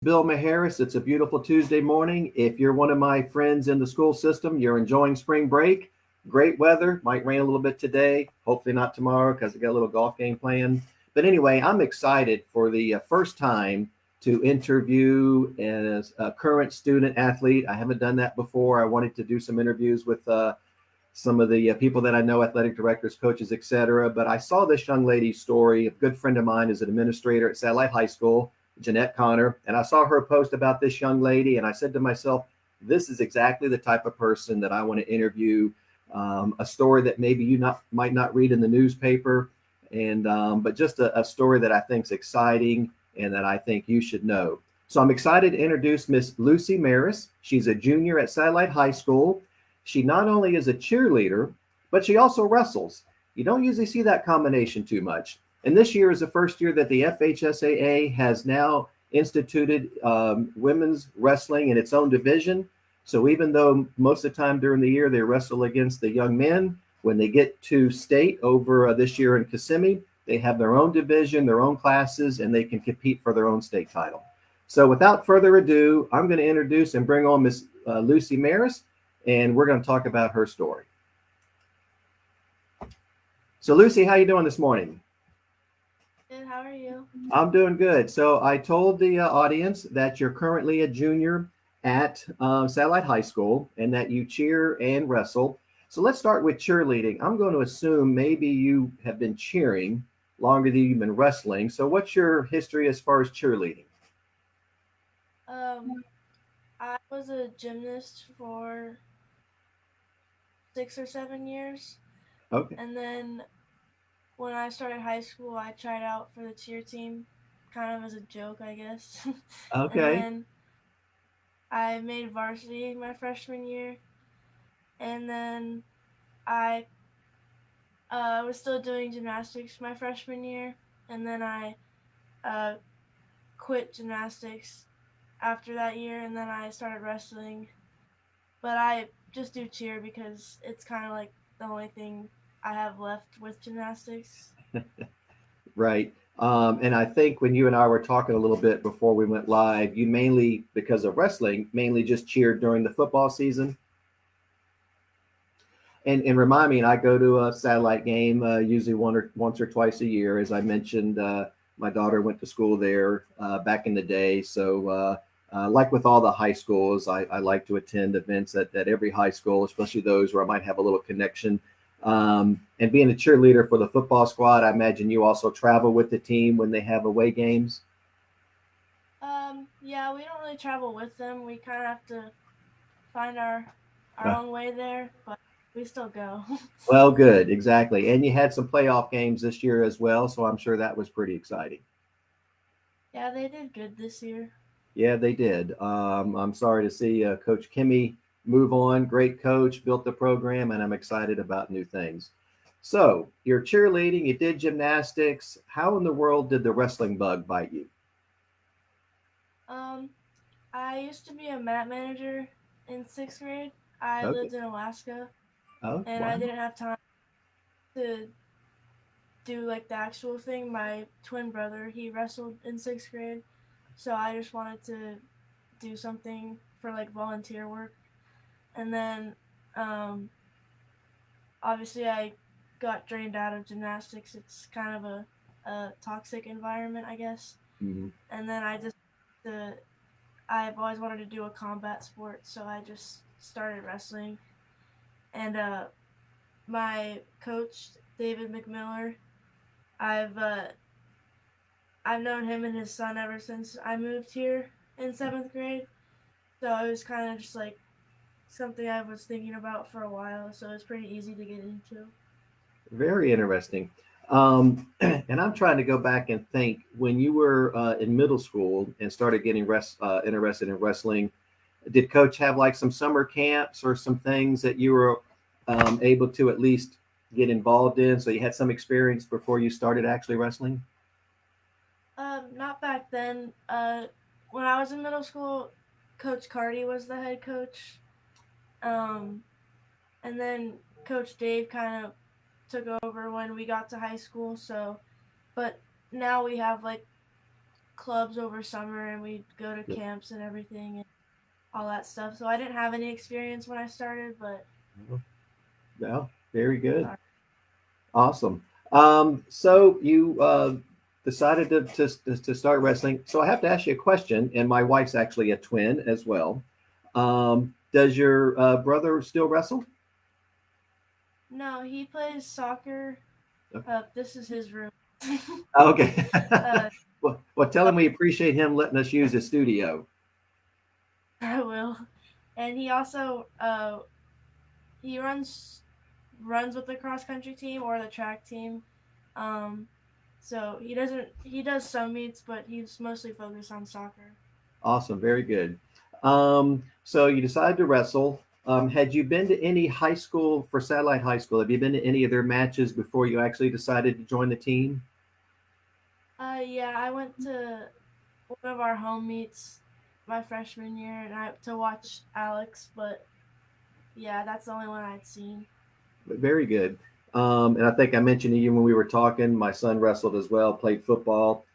Bill Maharis. It's a beautiful Tuesday morning. If you're one of my friends in the school system, you're enjoying spring break. Great weather. Might rain a little bit today. Hopefully not tomorrow because I got a little golf game planned. But anyway, I'm excited for the first time to interview as a current student athlete. I haven't done that before. I wanted to do some interviews with some of the people that I know, athletic directors, coaches, etc. But I saw this young lady's story. A good friend of mine is an administrator at Satellite High School, Jeanette Connor, and I saw her post about this young lady, and I said to myself, this is exactly the type of person that I want to interview. A story that maybe you might not read in the newspaper, and but just a story that I think is exciting and that I think you should know. So I'm excited to introduce Miss Lucy Maris. She's a junior at Satellite High School. She not only is a cheerleader, but she also wrestles. You don't usually see that combination too much. And this year is the first year that the FHSAA has now instituted women's wrestling in its own division. So even though most of the time during the year they wrestle against the young men, when they get to state over this year in Kissimmee, they have their own division, their own classes, and they can compete for their own state title. So without further ado, I'm going to introduce and bring on Miss Lucy Maris, and we're going to talk about her story. So Lucy, how you doing this morning? Good, how are you? I'm doing good. So I told the audience that you're currently a junior at Satellite High School and that you cheer and wrestle. So let's start with cheerleading. I'm going to assume maybe you have been cheering longer than you've been wrestling. So what's your history as far as cheerleading? Um, I was a gymnast for 6 or 7 years, Okay. and then when I started high school, I tried out for the cheer team, kind of as a joke, I guess. And Okay. then I made varsity my freshman year, and then I was still doing gymnastics my freshman year, and then I uh, quit gymnastics after that year, and then I started wrestling. But I just do cheer because it's kind of like the only thing I have left with gymnastics. Right. And I think when you and I were talking a little bit before we went live, you mainly, because of wrestling, mainly just cheered during the football season. And remind me, and I go to a satellite game usually once or twice a year. As I mentioned, my daughter went to school there back in the day. So, like with all the high schools, I like to attend events at every high school, especially those where I might have a little connection. And being a cheerleader for the football squad, I imagine you also travel with the team when they have away games. Yeah, we don't really travel with them. We kind of have to find our Uh, own way there, but we still go. well, good, exactly. And you had some playoff games this year as well, so I'm sure that was pretty exciting. Yeah, they did good this year. Yeah, they did. I'm sorry to see Coach Kimmy move on. Great coach, built the program, and I'm excited about new things. So, you're cheerleading, you did gymnastics. How in the world did the wrestling bug bite you? Um, I used to be a mat manager in sixth grade. I Okay. lived in Alaska, Oh, and I wow. didn't have time to do like the actual thing. My twin brother, he wrestled in sixth grade, so I just wanted to do something for like volunteer work. And then um, obviously I got drained out of gymnastics. It's kind of a toxic environment, I guess. Mhm. And then uh, I've always wanted to do a combat sport, so I just started wrestling. And my coach David McMiller, I've uh, I've known him and his son ever since I moved here in seventh grade. So it was kind of just like something I was thinking about for a while. So it's pretty easy to get into. Very interesting. And I'm trying to go back and think when you were in middle school and started getting interested in wrestling. Did Coach have like some summer camps or some things that you were able to at least get involved in? So you had some experience before you started actually wrestling? Not back then. When I was in middle school, Coach Carty was the head coach. Um, and then Coach Dave kind of took over when we got to high school. So, but now we have like clubs over summer, and we'd go to camps and everything and all that stuff. So I didn't have any experience when I started, but Yeah, very good. sorry. Awesome. So you decided to start wrestling. So I have to ask you a question, and my wife's actually a twin as well. Does your brother still wrestle? No, he plays soccer. This is his room. Okay. uh, Well, tell him we appreciate him letting us use his studio. I will. And he also he runs with the cross country team or the track team. Um, so he does some meets, but he's mostly focused on soccer. Awesome. Very good. So you decided to wrestle. Had you been to any high school for Satellite High School? Have you been to any of their matches before you actually decided to join the team? Yeah, I went to one of our home meets my freshman year, and I to watch Alex. But yeah, that's the only one I'd seen. Very good. And I think I mentioned to you when we were talking, my son wrestled as well, played football,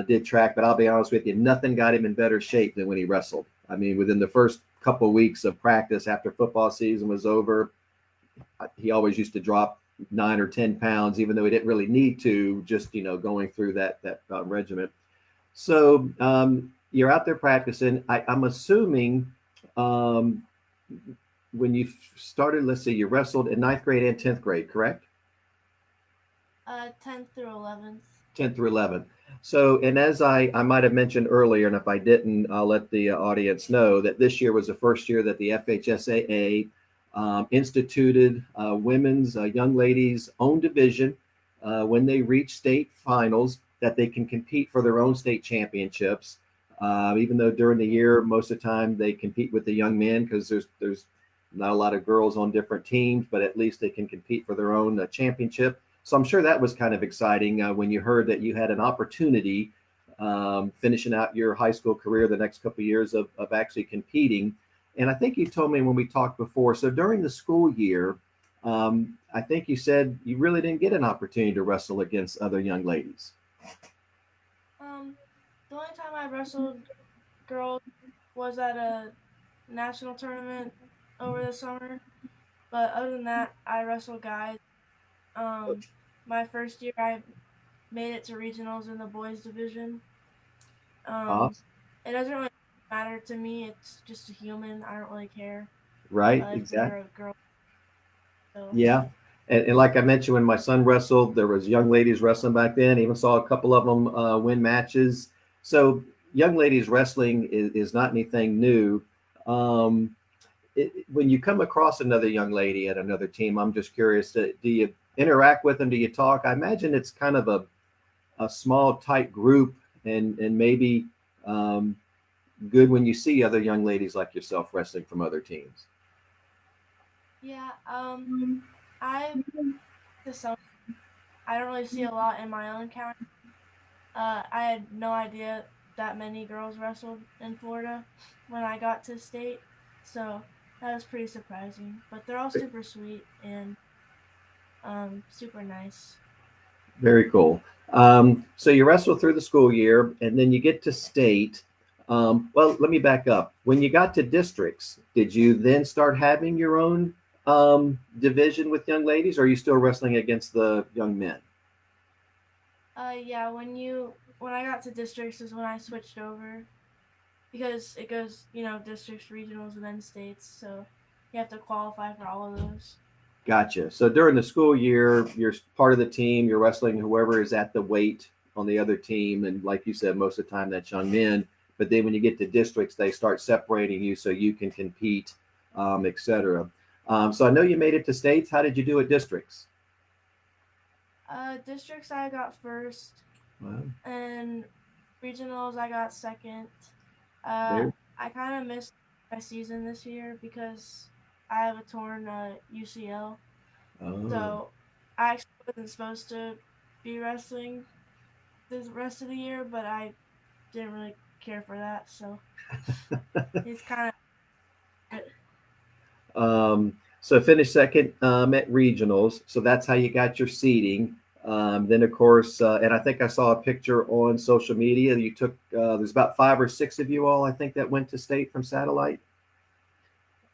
did track, but I'll be honest with you, nothing got him in better shape than when he wrestled. I mean, within the first couple of weeks of practice after football season was over, he always used to drop 9 or 10 pounds, even though he didn't really need to, just, going through that regiment. So you're out there practicing. I'm assuming um, when you started, let's see, you wrestled in ninth grade and 10th grade, correct? 10th through 11th. 10th through 11th. So, and as I might have mentioned earlier, and if I didn't, I'll let the audience know that this year was the first year that the FHSAA instituted women's young ladies' own division when they reach state finals that they can compete for their own state championships. Even though during the year, most of the time they compete with the young men because there's not a lot of girls on different teams, but at least they can compete for their own championship. So I'm sure that was kind of exciting when you heard that you had an opportunity finishing out your high school career the next couple of years of actually competing. And I think you told me when we talked before, so during the school year, I think you said you really didn't get an opportunity to wrestle against other young ladies. Um, the only time I wrestled girls was at a national tournament over the summer. But other than that, I wrestled guys. Um, my first year, I made it to regionals in the boys division. Um, Awesome. it doesn't really matter to me. It's just a human. I don't really care Right, if they're exactly. a girl. So Yeah. And like I mentioned, when my son wrestled, there was young ladies wrestling back then. Even saw a couple of them win matches. So young ladies wrestling is not anything new. Um, when you come across another young lady at another team, I'm just curious, do you interact with them? Do you talk? I imagine it's kind of a small, tight group and maybe um, good when you see other young ladies like yourself wrestling from other teams. yeah, I to some I don't really see a lot in my own county. I had no idea that many girls wrestled in Florida when I got to state, so that was pretty surprising. But they're all super sweet and super nice. Very cool. So you wrestle through the school year, and then you get to state. Well, let me back up. When you got to districts, did you then start having your own division with young ladies, or are you still wrestling against the young men? Yeah, when I got to districts is when I switched over because it goes, districts, regionals, and then states. So you have to qualify for all of those. Gotcha. So during the school year, you're part of the team. You're wrestling whoever is at the weight on the other team, and like you said, most of the time that's young men. But then when you get to districts, they start separating you so you can compete, etc. So I know you made it to states. How did you do at districts? Districts I got first, Well, and regionals I got second. Uh, there. I kind of missed my season this year because I have a torn UCL. Oh. So I actually wasn't supposed to be wrestling the rest of the year, but I didn't really care for that. So it's kind of So finished second at regionals. So that's how you got your seeding. Then, of course, and I think I saw a picture on social media. You took, there's about 5 or 6 of you all, I think, that went to state from satellite.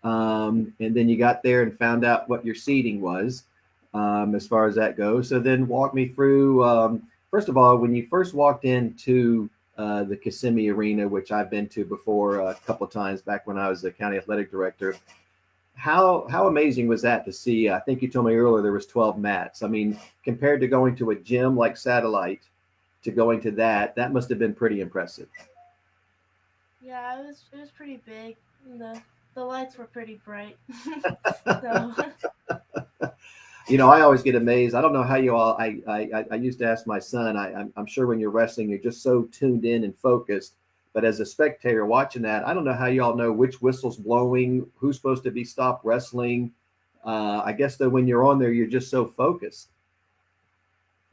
And then you got there and found out what your seating was, as far as that goes. So then walk me through, first of all, when you first walked into the Kissimmee Arena, which I've been to before a couple of times back when I was the county athletic director. How amazing was that to see? I think you told me earlier there was 12 mats. I mean, compared to going to a gym like Satellite to going to that must have been pretty impressive. Yeah, it was pretty big. And the lights were pretty bright. So I always get amazed. I don't know how you all. I used to ask my son. I'm sure when you're wrestling, you're just so tuned in and focused. But as a spectator watching that, I don't know how y'all know which whistle's blowing, who's supposed to be stopped wrestling. I guess that when you're on there, you're just so focused.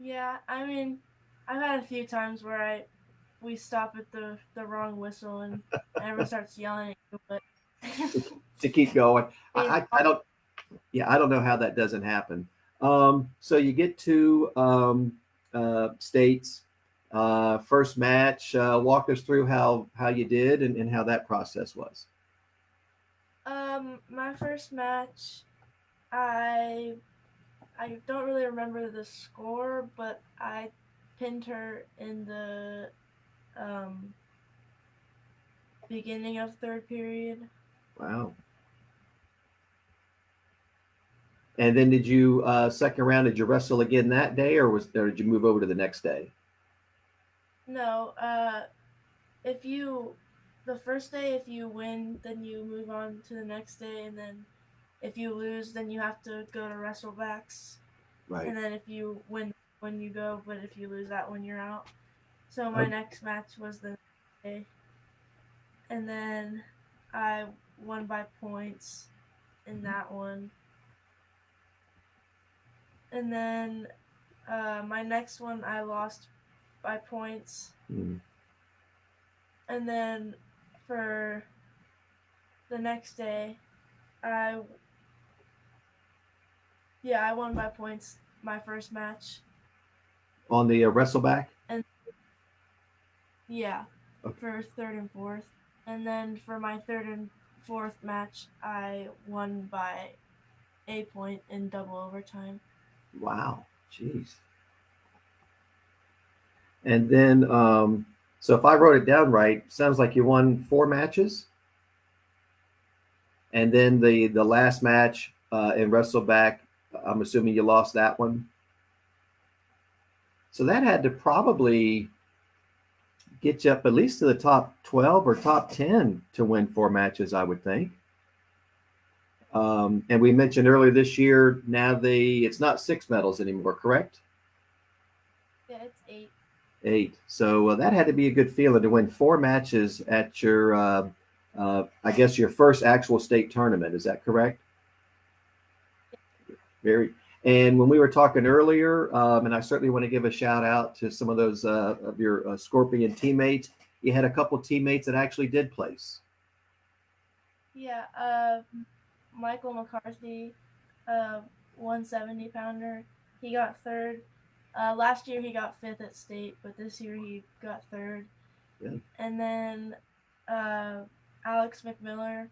yeah, I mean, I've had a few times where I we stop at the wrong whistle and everyone starts yelling at you, but To keep going. I mean, I don't. Yeah, I don't know how that doesn't happen. So you get to states. First match. Walk us through how you did and how that process was. my first match, I I don't really remember the score, but I pinned her in the um beginning of third period. Wow. And then did you second round? Did you wrestle again that day, or did you move over to the next day? No, if you the first day if you win, then you move on to the next day, and then if you lose, then you have to go to wrestlebacks, Right. and then if you win when you go, but if you lose that one, you're out. So my Oh, next match was the next day, and then I won by points in that one, and then my next one I lost by points, hmm. and then for the next day I yeah, I won by points my first match. On the wrestleback. And yeah, Okay. for third and fourth. And then for my third and fourth match, I won by a point in double overtime. Wow. Jeez. And then, so if I wrote it down right, sounds like you won 4 matches. And then the last match in wrestleback, I'm assuming you lost that one. So that had to probably get you up at least to the top 12 or top 10 to win 4 matches, I would think. And we mentioned earlier this year, now it's not 6 medals anymore, correct? Yeah, it's 8. 8. So that had to be a good feeling to win 4 matches at your, I guess, your first actual state tournament. Is that correct? Very. And when we were talking earlier, and I certainly want to give a shout out to some of those of your Scorpion teammates. You had a couple teammates that actually did place. Yeah, Michael McCarthy, 170 pounder. He got third. Last year he got fifth at state, but this year he got third. Yeah. And then uh, Alex McMiller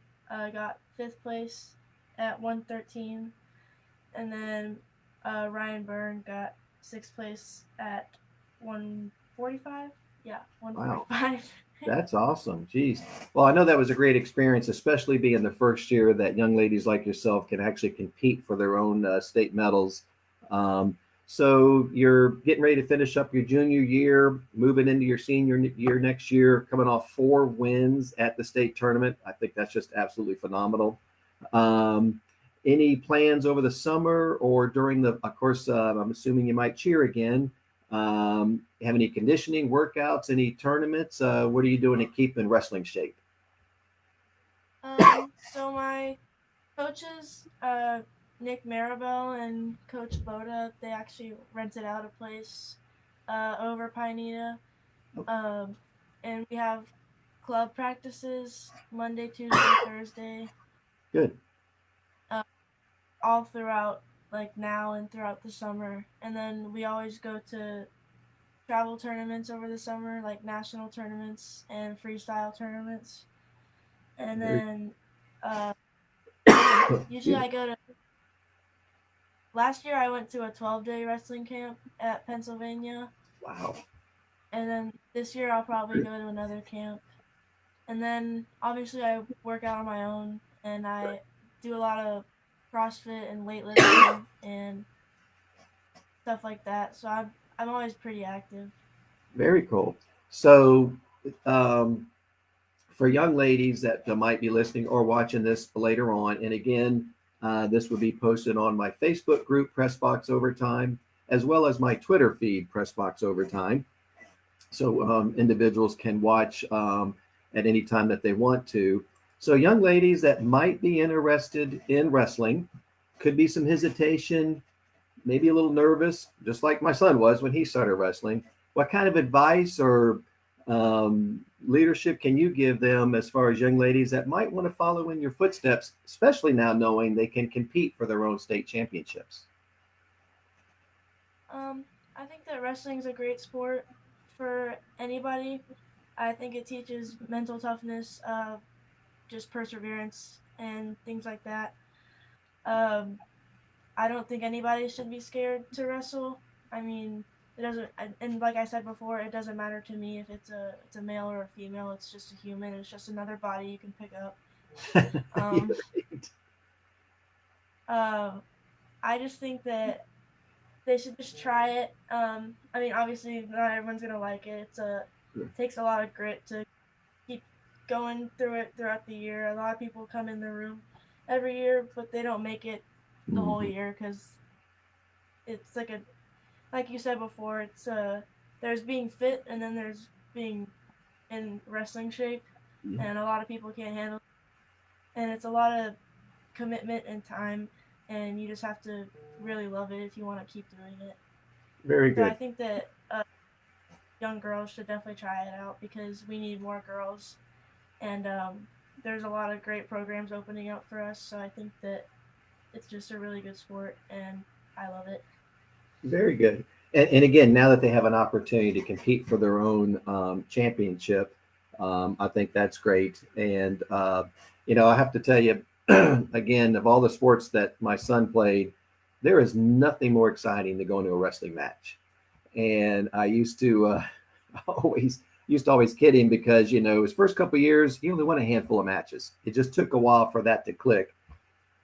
got fifth place at 113. And then Ryan Byrne got sixth place at 145. Yeah, Wow. 145. That's awesome. Geez. Well, I know that was a great experience, especially being the first year that young ladies like yourself can actually compete for their own state medals. Um, so you're getting ready to finish up your junior year, moving into your senior year next year, coming off 4 wins at the state tournament. I think that's just absolutely phenomenal. Um, any plans over the summer or during of course, I'm assuming you might cheer again. Have any conditioning workouts, any tournaments? What are you doing to keep in wrestling shape? So my coaches, Nick Maribel and Coach Boda, they actually rented out a place over Pineda. Oh, Um, and we have club practices Monday, Tuesday, Thursday, good. uh, all throughout. like now and throughout the summer. And then we always go to travel tournaments over the summer, like national tournaments and freestyle tournaments. And Very, then uh, usually excuse me. I go to. Last year I went to a 12-day wrestling camp at Pennsylvania, Wow. and then this year I'll probably go to another camp. And then obviously I work out on my own, and I do a lot of CrossFit and weightlifting and stuff like that. So I'm always pretty active. Very cool. So, um, for young ladies that might be listening or watching this later on, and again, this will be posted on my Facebook group, Pressbox Overtime, as well as my Twitter feed, Pressbox Overtime. So individuals can watch at any time that they want to. So, young ladies that might be interested in wrestling, could be some hesitation, maybe a little nervous, just like my son was when he started wrestling. What kind of advice or leadership can you give them as far as young ladies that might want to follow in your footsteps, especially now knowing they can compete for their own state championships? Um, I think that wrestling is a great sport for anybody. I think it teaches mental toughness, just perseverance and things like that. Um, I don't think anybody should be scared to wrestle. I mean, it doesn't, and like I said before, it doesn't matter to me if it's a male or a female. It's just a human. It's just another body you can pick up. You're Um, right. uh, I just think that they should just try it. I mean, obviously, not everyone's gonna like it. Takes a lot of grit to keep going through it throughout the year. A lot of people come in the room every year, but they don't make it the whole Mm-hmm. year because it's like you said before, there's being fit and then there's being in wrestling shape, Yeah, and a lot of people can't handle it. And it's a lot of commitment and time, and you just have to really love it if you want to keep doing it. very So I good. think that young girls should definitely try it out because we need more girls, and there's a lot of great programs opening up for us. So I think that it's just a really good sport, and I love it. Very good. And again, now that they have an opportunity to compete for their own championship, I think that's great. And, I have to tell you, again, of all the sports that my son played, there is nothing more exciting than going to a wrestling match. And I always used to always kid him because his first couple of years he only won a handful of matches. It just took a while for that to click.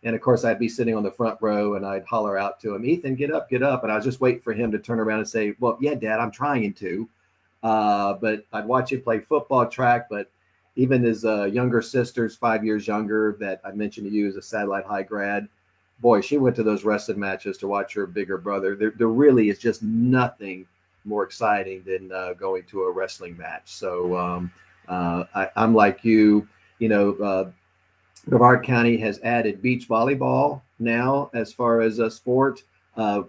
And of course, I'd be sitting on the front row and I'd holler out to him, Ethan, get up, get up. And I was just waiting for him to turn around and say, well, yeah, Dad, I'm trying to. But I'd watch him play football, track. But even his younger sister's 5 years younger, that I mentioned to you, as a Satellite High grad, boy, she went to those wrestling matches to watch her bigger brother. There really is just nothing more exciting than going to a wrestling match. So I'm like you, you know, Brevard County has added beach volleyball now as far as a sport,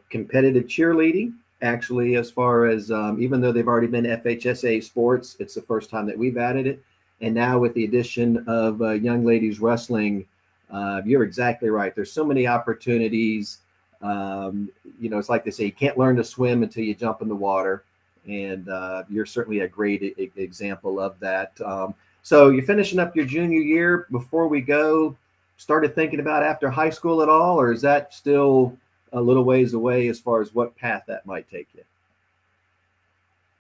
competitive cheerleading. Actually, as far as even though they've already been FHSA sports, it's the first time that we've added it. And now with the addition of young ladies wrestling, you're exactly right. There's so many opportunities. It's like they say, you can't learn to swim until you jump in the water. And you're certainly a great example of that. So you're finishing up your junior year. Before we go, started thinking about after high school at all, or is that still a little ways away as far as what path that might take you?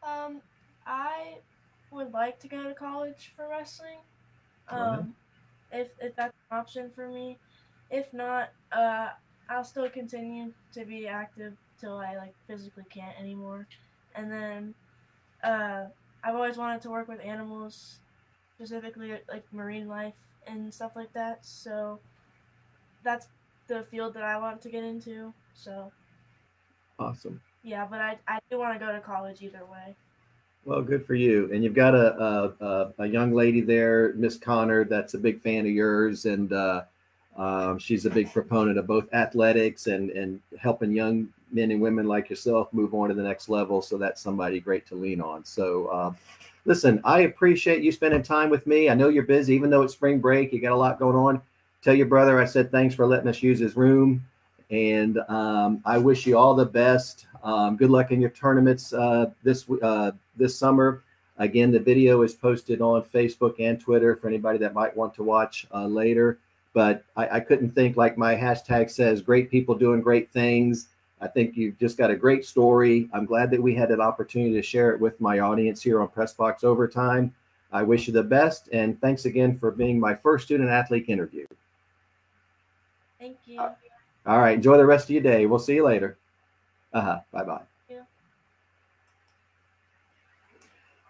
Um, I would like to go to college for wrestling. Wow. Um, if that's an option for me. If not, I'll still continue to be active till I like physically can't anymore. And then uh, I've always wanted to work with animals, specifically like marine life and stuff like that. So that's the field that I want to get into. So Awesome. yeah, but I do want to go to college either way. Well, good for you. And you've got a young lady there, Miss Connor, that's a big fan of yours, and she's a big proponent of both athletics and helping young men and women like yourself move on to the next level. So that's somebody great to lean on. So, listen, I appreciate you spending time with me. I know you're busy, even though it's spring break. You got a lot going on. Tell your brother I said thanks for letting us use his room. And I wish you all the best. Good luck in your tournaments this summer. Again, the video is posted on Facebook and Twitter for anybody that might want to watch later. But I couldn't think, like my hashtag says, great people doing great things. I think you've just got a great story. I'm glad that we had an opportunity to share it with my audience here on Pressbox Overtime. I wish you the best, and thanks again for being my first student athlete interview. Thank you. All right, enjoy the rest of your day. We'll see you later. Bye-bye. Yeah.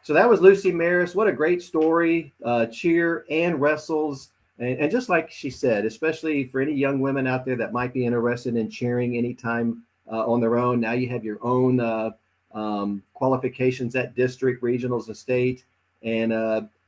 So that was Lucy Maris. What a great story, cheer and wrestles. And just like she said, especially for any young women out there that might be interested in cheering anytime on their own, now you have your own qualifications at district, regionals, and state. And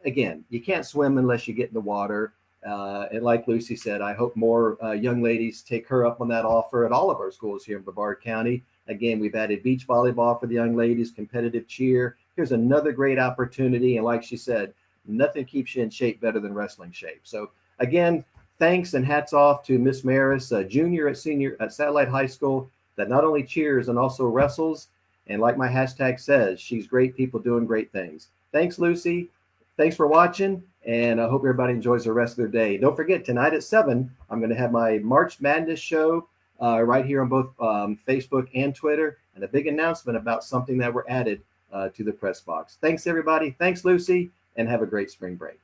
again, you can't swim unless you get in the water. And like Lucy said, I hope more young ladies take her up on that offer at all of our schools here in Brevard County. Again, we've added beach volleyball for the young ladies, competitive cheer. Here's another great opportunity. And like she said, nothing keeps you in shape better than wrestling shape. So again, thanks and hats off to Miss Maris, junior at senior at Satellite High School, that not only cheers and also wrestles. And like my hashtag says, she's great people doing great things. Thanks, Lucy. Thanks for watching. And I hope everybody enjoys the rest of their day. Don't forget, tonight at 7, I'm going to have my March Madness show right here on both Facebook and Twitter, and a big announcement about something that we're added to the press box. Thanks, everybody. Thanks, Lucy, and have a great spring break.